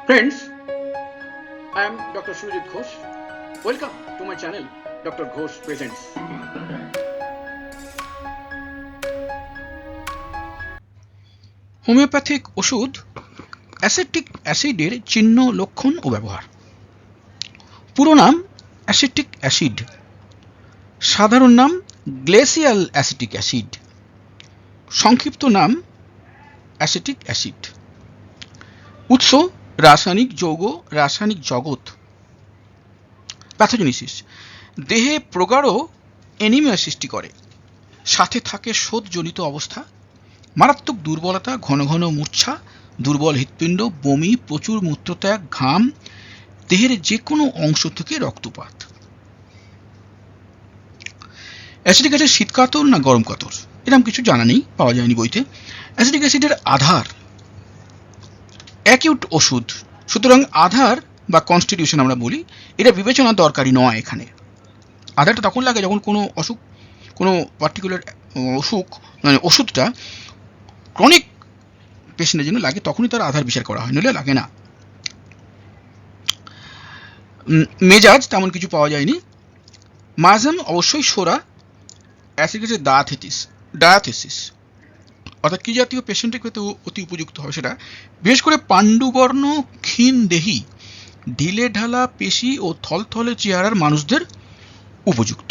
Friends, I am Dr. Sujit Ghosh. Welcome to my channel, Dr. Ghosh Presents. Homeopathic ওষুধ acetic অ্যাসিডের চিহ্ন, লক্ষণ ও ব্যবহার। পুরো নাম অ্যাসিটিক অ্যাসিড, সাধারণ নাম গ্লেসিয়াল অ্যাসিটিক অ্যাসিড, সংক্ষিপ্ত নাম অ্যাসিটিক অ্যাসিড। উৎস রাসায়নিক যৌগ, রাসায়নিক জগৎ। প্যাথোজেনেসিস দেহে প্রগাঢ় অ্যানিমিয়া সৃষ্টি করে, সাথে থাকে শোথজনিত অবস্থা, মারাত্মক দুর্বলতা, ঘন ঘন মূর্ছা, দুর্বল হৃৎপিণ্ড, বমি, প্রচুর মূত্রত্যাগ, ঘাম, দেহের যে কোনো অংশ থেকে রক্তপাত। অ্যাসিটিক অ্যাসিড শীতকাতর না গরম কাতর এরকম কিছু জানা নেই, পাওয়া যায়নি বইতে। অ্যাসিটিক অ্যাসিডের আধার অ্যাকিউট ওষুধ, সুতরাং আধার বা কনস্টিটিউশন আমরা বলি, এটা বিবেচনা দরকারি নয়। এখানে আধারটা তখন লাগে যখন কোনো অসুখ, কোনো পার্টিকুলার অসুখ মানে ওষুধটা ক্রনিক পেশেন্টের জন্য লাগে, তখনই তার আধার বিচার করা হয়, নইলে লাগে না। মেজাজ তেমন কিছু পাওয়া যায়নি। মাঝাম অবশ্যই সোরা। অ্যাসিডিক অ্যাসিড ডায়াথেসিস অর্থাৎ কি জাতীয় পেশেন্টের ক্ষেত্রে অতি উপযুক্ত হবে সেটা, বিশেষ করে পাণ্ডুবর্ণ, ক্ষীণ দেহী, ঢিলে ঢালা পেশি ও থলথলে চেহারার মানুষদের উপযুক্ত।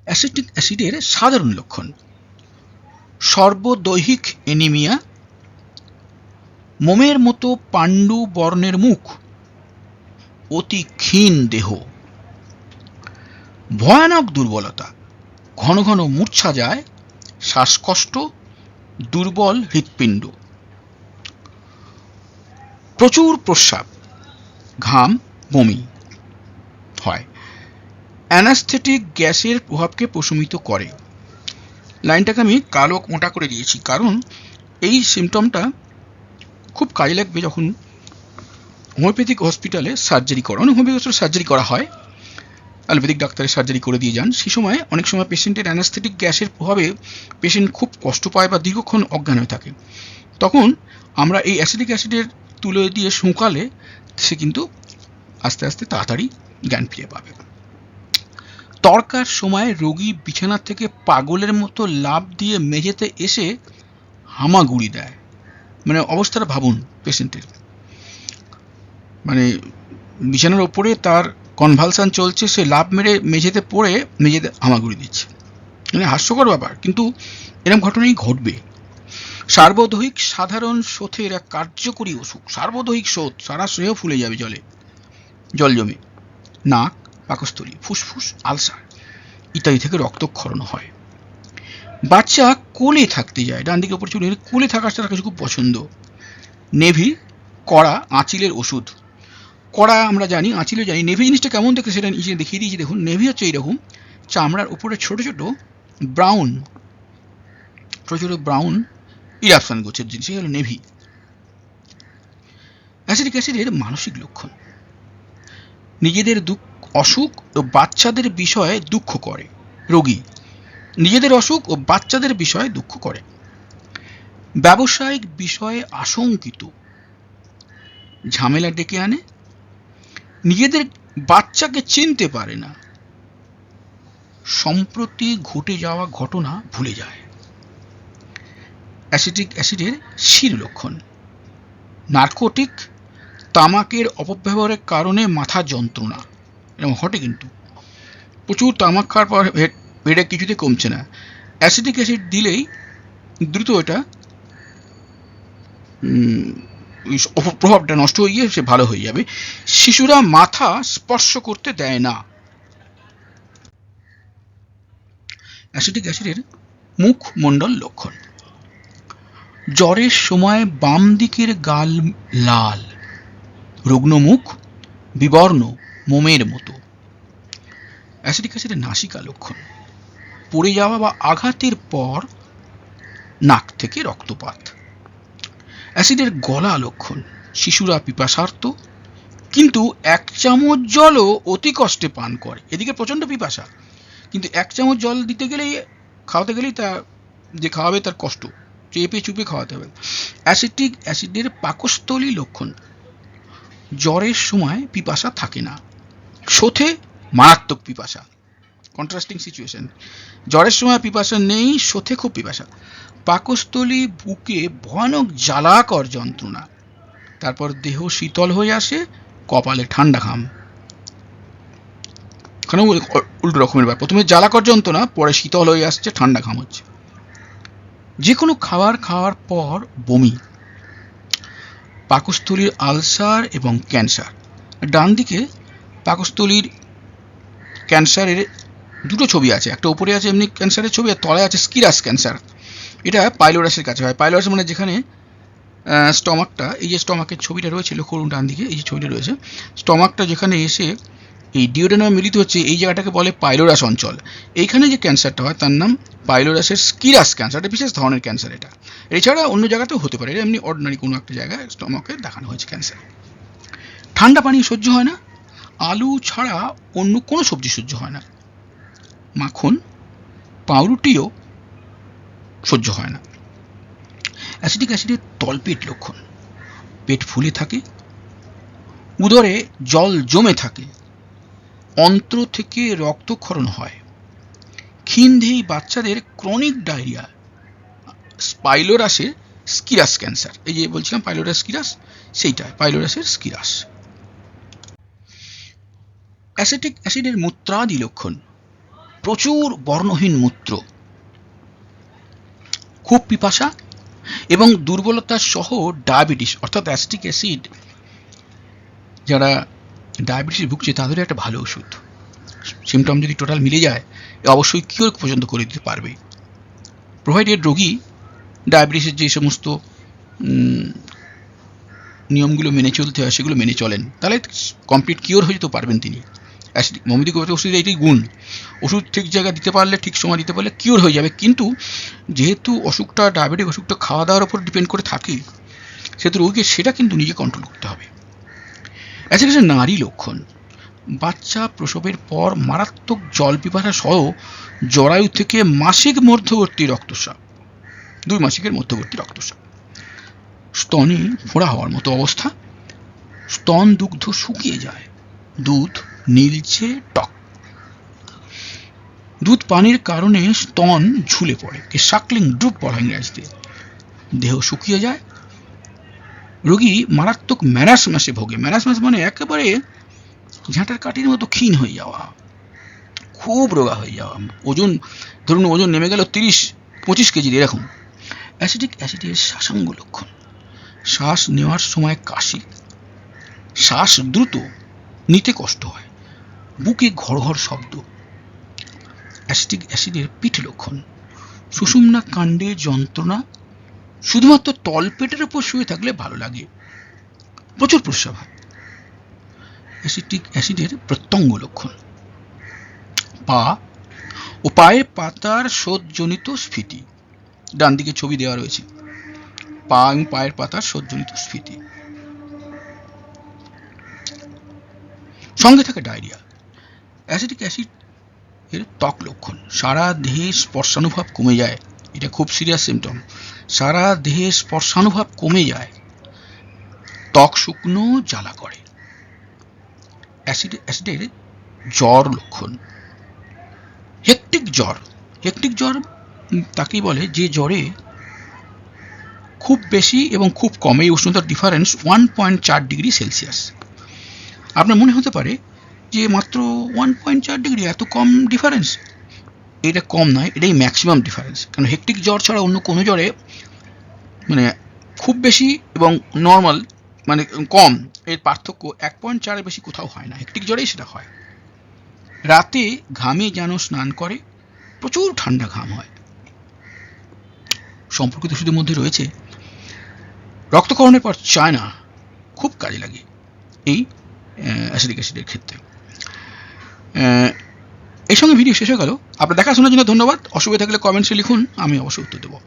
অ্যাসিটিক অ্যাসিডের সাধারণ লক্ষণ: সর্বদৈহিক অ্যানিমিয়া, মোমের মতো পাণ্ডু বর্ণের মুখ, অতি ক্ষীণ দেহ, ভয়ানক দুর্বলতা, ঘন ঘন মূর্ছা যায়, শ্বাসকষ্ট, দুর্বল হৃৎপিণ্ড, প্রচুর প্রস্রাব, ঘাম, বমি হয়। অ্যানাস্থেটিক গ্যাসের প্রভাবকে প্রশমিত করে। লাইনটাকে আমি কালো মোটা করে দিয়েছি কারণ এই সিমটমটা খুব কাজে লাগবে যখন হোমিওপ্যাথিক হসপিটালে সার্জারি করা, অনেক হোমিওপ্যাথিক সার্জারি করা হয়, অ্যালোপ্যাথিক ডাক্তারের সার্জারি করে দিয়ে যান। সেই সময় অনেক সময় পেশেন্টের অ্যানাস্থেটিক গ্যাসের প্রভাবে পেশেন্ট খুব কষ্ট পায় বা দীর্ঘক্ষণ অজ্ঞান হয়ে থাকে। তখন আমরা এই অ্যাসিটিক অ্যাসিডের তুলে দিয়ে শুঁকালে সে কিন্তু আস্তে আস্তে তাড়াতাড়ি জ্ঞান ফিরে পাবে। তর্কার সময় রোগী বিছানা থেকে পাগলের মতো লাফ দিয়ে মেঝেতে এসে হামাগুড়ি দেয়, মানে অবস্থাটা ভাবুন পেশেন্টের, মানে বিছানার ওপরে তার কনভালশন চলছে, সে লাফ মেরে মেঝেতে পড়ে মেঝেতে হামাগুড়ি দিচ্ছে, মানে হাস্যকর ব্যাপার, কিন্তু এরকম ঘটনাই ঘটবে। সার্বদৈহিক সাধারণ শোথের এক কার্যকরী অসুখ। সার্বদৈহিক শোথ, সারা শরীর ফুলে যাবে জল জমে, নাক, পাকস্থলী, ফুসফুস, আলসার ইত্যাদি থেকে রক্তক্ষরণ হয়। বাচ্চা কোলে থাকতে যায়, ডান দিকে উপরে চলে কোলে থাকার তার কাছে খুব পছন্দ। নেভি কড়া আঁচিলের ওষুধ। কড়া আমরা জানি, আঁচিলও জানি। নেভি জিনিসটা কেমন দেখতে সেটা নিচে দেখিয়ে দিয়েছি, দেখুন। নেভি হচ্ছে এইরকম, চামড়ার উপরে ছোট ছোট ব্রাউন ইরাপশন গোছের জিনিস, হলো নেভি। অ্যাসিটিক অ্যাসিডের মানসিক লক্ষণ: নিজেদের অসুখ ও বাচ্চাদের বিষয়ে দুঃখ করে। রোগী নিজেদের অসুখ ও বাচ্চাদের বিষয়ে দুঃখ করে। ব্যবসায়িক বিষয়ে আশঙ্কিত, ঝামেলা ডেকে আনে, নিজেদের বাচ্চাকে চিনতে পারে না, সম্প্রতি ঘটে যাওয়া ঘটনা ভুলে যায়। অ্যাসিটিক অ্যাসিডের শির লক্ষণ: নার্কোটিক, তামাকের অপব্যবহারের কারণে মাথা যন্ত্রণা, এরকম ঘটে, কিন্তু প্রচুর তামাক খাওয়ার পর হেডেক কিছুতে কমছে না। অ্যাসিটিক অ্যাসিড দিলেই দ্রুত এটা প্রভাবটা নষ্ট হয়ে গিয়ে সে ভালো হয়ে যাবে। শিশুরা মাথা স্পর্শ করতে দেয় না। অ্যাসিটিক অ্যাসিডের মুখমণ্ডল লক্ষণ: জ্বরের সময় বাম দিকের গাল লাল, রুগ্ন মুখ, বিবর্ণ, মোমের মতো। অ্যাসিটিক অ্যাসিডের নাসিকা লক্ষণ: পড়ে যাওয়া বা আঘাতের পর নাক থেকে রক্তপাত। অ্যাসিডের গলা লক্ষণ: শিশুরা পিপাসার্ত, কিন্তু 1 চামচ জলও অতি কষ্টে পান করে। এদিকে প্রচন্ড পিপাসা, কিন্তু 1 চামচ জল দিতে গেলেই, খাওয়াতে গেলেই তা যে খাওয়াবে তার কষ্ট, চেপে চুপে খাওয়াতে হবে। অ্যাসিটিক অ্যাসিডের পাকস্থলী লক্ষণ: জ্বরের সময় পিপাসা থাকে না, শোথে মারাত্মক পিপাসা। কন্ট্রাস্টিং সিচুয়েশন, জ্বরের সময় পিপাসা নেই, শোথে খুব পিপাসা। পাকস্থলী বুকে ভয়ানক জ্বালাকর যন্ত্রণা, তারপর দেহ শীতল হয়ে আসে, কপালে ঠান্ডা ঘাম। ওখানে উল্টো রকমের ব্যাপার, প্রথমে জ্বালাকর যন্ত্রণা, পরে শীতল হয়ে আসছে, ঠান্ডা ঘাম হচ্ছে। যে কোনো খাবার খাওয়ার পর বমি। পাকস্থলীর আলসার এবং ক্যান্সার: ডান দিকে পাকস্থলীর ক্যান্সারের দুটো ছবি আছে, একটা উপরে আছে এমনি ক্যান্সারের ছবি, আর তলায় আছে স্কিরাস ক্যান্সার। এটা পাইলোরাসের কাছে হয়। পাইলোরাস মানে যেখানে স্টমাকটা, এই যে স্টমাকের ছবিটা রয়েছে, লক্ষ্য করুন ডান দিকে এই যে ছবিটা রয়েছে, স্টমাকটা যেখানে এসে এই ডিওডেনামে মিলিত হচ্ছে, এই জায়গাটাকে বলে পাইলোরাস অঞ্চল। এইখানে যে ক্যান্সারটা হয় তার নাম পাইলোরাসের স্কিরাস ক্যান্সার। এটা বিশেষ ধরনের ক্যান্সার। এটা এছাড়া অন্য জায়গাতেও হতে পারে, এটা এমনি অর্ডিনারি কোনো একটা জায়গায় স্টমাকে দেখানো হয়েছে ক্যান্সার। ঠান্ডা পানি সহ্য হয় না, আলু ছাড়া অন্য কোনো সবজি সহ্য হয় না, মাখন পাউরুটিও সহ্য হয় না। অ্যাসিডিক অ্যাসিডের তলপেট লক্ষণ: পেট ফুলে থাকে, উদরে জল জমে থাকে, অন্ত্র থেকে রক্তক্ষরণ হয়, ক্ষীণদেহী বাচ্চাদের ক্রনিক ডায়রিয়া। পাইলোরাসের স্কিরাস ক্যান্সার, এই যে বলছিলাম পাইলোরাস স্কিরাস, সেইটা পাইলোরাসের স্কিরাস। অ্যাসিটিক অ্যাসিডের মূত্রাদি লক্ষণ: প্রচুর বর্ণহীন মূত্র, খুব পিপাসা এবং দুর্বলতা সহ ডায়াবেটিস। অর্থাৎ অ্যাসিটিক অ্যাসিড যারা ডায়াবেটিস ভুগছে তাদের একটা ভালো ওষুধ। সিমটম যদি টোটাল মিলে যায় অবশ্যই কিওর পর্যন্ত করে দিতে পারবে, প্রোভাইডেড রোগী ডায়াবেটিসের যে সমস্ত নিয়মগুলো মেনে চলতে হয় সেগুলো মেনে চলেন, তাহলে কমপ্লিট কিওর হয়ে যেতে পারবেন তিনি। অ্যাসিডিক হোমিওপ্যাথিক ওষুধের এইটাই গুণ, ওষুধ ঠিক জায়গায় দিতে পারলে, ঠিক সময় দিতে পারলে কিওর হয়ে যাবে। কিন্তু যেহেতু অসুখটা, ডায়াবেটিক অসুখটা খাওয়া দাওয়ার উপর ডিপেন্ড করে থাকে, সেহেতু রোগীকে সেটা কিন্তু নিজে কন্ট্রোল করতে হবে। অ্যাসিডিকের নারী লক্ষণ: বাচ্চা প্রসবের পর মারাত্মক জল পিপাসা সহ জরায়ু থেকে মাসিক মধ্যবর্তী রক্তস্রাব, 2 মাসিকের মধ্যবর্তী রক্তস্রাব, স্তনে ফোড়া হওয়ার মতো অবস্থা, স্তন দুগ্ধ শুকিয়ে যায়, দুধ নীলচে টক, দুধ পানির কারণে স্তন ঝুলে পড়ে, সাকলিং ড্রুপ পড়া ইংরেজিতে, দেহ শুকিয়ে যায়, রোগী মারাত্মক ম্যারাসমাসে ভোগে। ম্যারাসমাস মানে একেবারে ঝাঁটার কাঠির মতো ক্ষীণ হয়ে যাওয়া, খুব রোগা হয়ে যাওয়া, ওজন ধরুন ওজন নেমে গেল 30-25 কেজির এরকম। অ্যাসিডিক অ্যাসিডের শ্বাসাঙ্গ লক্ষণ: শ্বাস নেওয়ার সময় কাশি, শ্বাস দ্রুত নিতে কষ্ট হয়, বুকে ঘড়ঘড় শব্দ। অ্যাসিডিক অ্যাসিডের পিঠ লক্ষণ: সুষুম্না কাণ্ডে যন্ত্রণা, শুধুমাত্র তলপেটের উপর শুয়ে থাকলে ভালো লাগে, প্রচুর প্রস্রাব হয়। অ্যাসিটিক অ্যাসিডের প্রত্যঙ্গ লক্ষণ: পা ও পায়ের পাতার শোথজনিত স্ফীতি। ডান দিকে ছবি দেওয়া রয়েছে, পা এবং পায়ের পাতার শোথজনিত স্ফীতি। সঙ্গে থাকে ডায়রিয়া। অ্যাসিটিক অ্যাসিড এর ত্বক লক্ষণ: সারা দেহে স্পর্শানুভব কমে যায়, এটা খুব সিরিয়াস সিমটম। সারা দেহে স্পর্শানুভব কমে যায়, ত্বক শুকনো, জ্বালা করে। অ্যাসিডের জ্বর লক্ষণ: হেকটিক জ্বর। হেকটিক জ্বর তাকেই বলে যে জ্বরে খুব বেশি এবং খুব কম এই উষ্ণতার ডিফারেন্স 1.4 ডিগ্রি সেলসিয়াস। আপনার মনে হতে পারে যে মাত্র 1.4 ডিগ্রি, এত কম ডিফারেন্স। এটা কম নয়, এটাই ম্যাক্সিমাম ডিফারেন্স। কারণ হেকটিক জ্বর ছাড়া অন্য কোনো জ্বরে মানে খুব বেশি এবং নর্মাল মানে কম এর পার্থক্য 1.4 বেশি কোথাও হয় না, হেকটিক জ্বরেই সেটা হয়। রাতে ঘামে যেন স্নান করে, প্রচুর ঠান্ডা ঘাম হয়। সম্পর্কিত ওষুধের মধ্যে রয়েছে রক্তকরণের পর চায়না, খুব কাজে লাগে এই অ্যাসিডিক অ্যাসিডের ক্ষেত্রে। এই সঙ্গে ভিডিও শেষ হয়ে গেল। আপনার দেখাশোনার জন্য ধন্যবাদ। অসুবিধা থাকলে কমেন্টসে লিখুন, আমি অবশ্যই উত্তর দেবো।